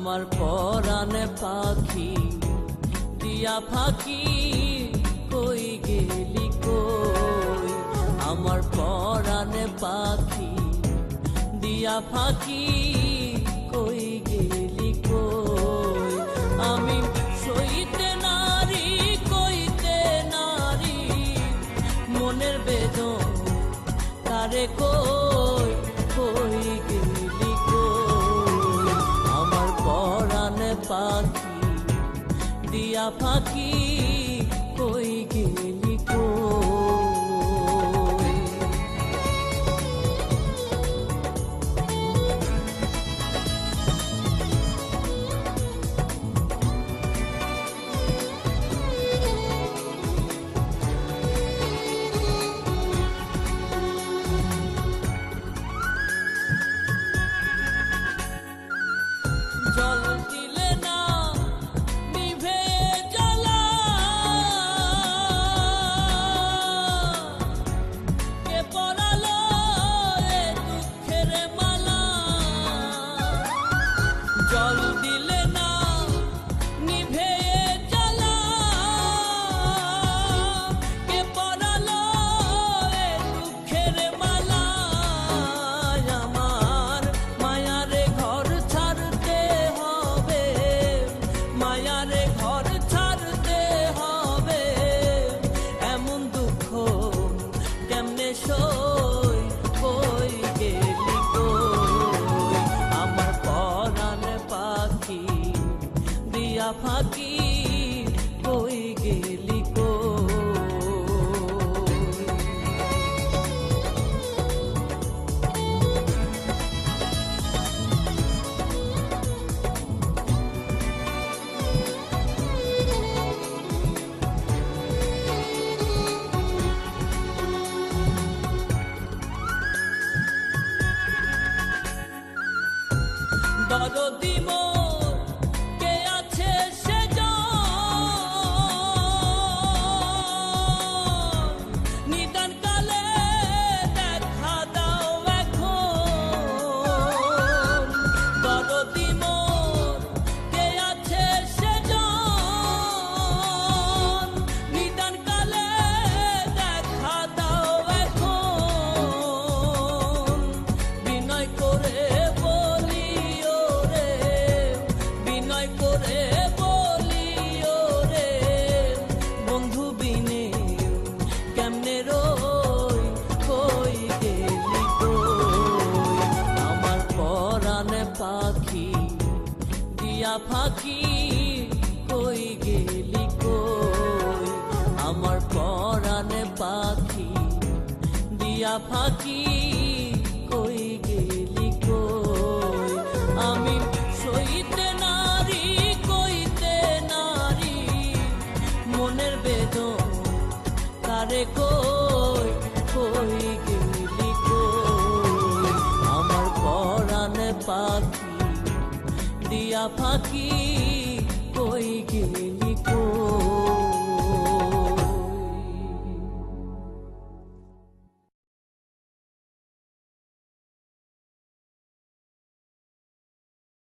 আমার পরাণে পাখি দিয়া ফাঁকি কই গেলি কই, আমার পরাণে পাখি দিয়া ফাঁকি কই গেলি কই। আমি সইতে নারী কইতে নারী মনের বেদন তারে কই কই গেলি কই, আমার পরাণে পাখি দিয়া ফাঁকি কই গেলি কই। জল দিলে না নিভে জ্বালা, কে পরালো এ দুঃখের মালা। জল দিলে না নিভে জ্বালা, কে পরালো এ দুঃখের মালা। আমার মায়ারে ঘর ছাড়তে হবে, মায়ারে ঘর ছাড়তে হবে, এমন দুঃখ কেমনে সই কই গেলি কই, আমার পরাণে পাখি দিয়া ফাঁকি কই গেলি কই। দরদি মোর কে আছে সেজন, নিদান কালে দেখা দাও এখন। দরদি মোর কে আছে সেজন, নিদান কালে দেখা দাও এখন। বিনয় করে বলিও রে, বিনয় করে বলিও রে, বন্ধু বিনে কেমনে রই কই গেলি কই, আমার পরাণে পাখি দিয়া ফাঁকি কই গেলি কই, আমার পরাণে পাখি দিয়া ফাঁকি কই গেলি কই। আমি সইতে নারী কইতে নারী মনের বেদন তারে কই কই গেলি কই, আমার পরাণে পাখি দিয়া ফাঁকি কই গেলি কই।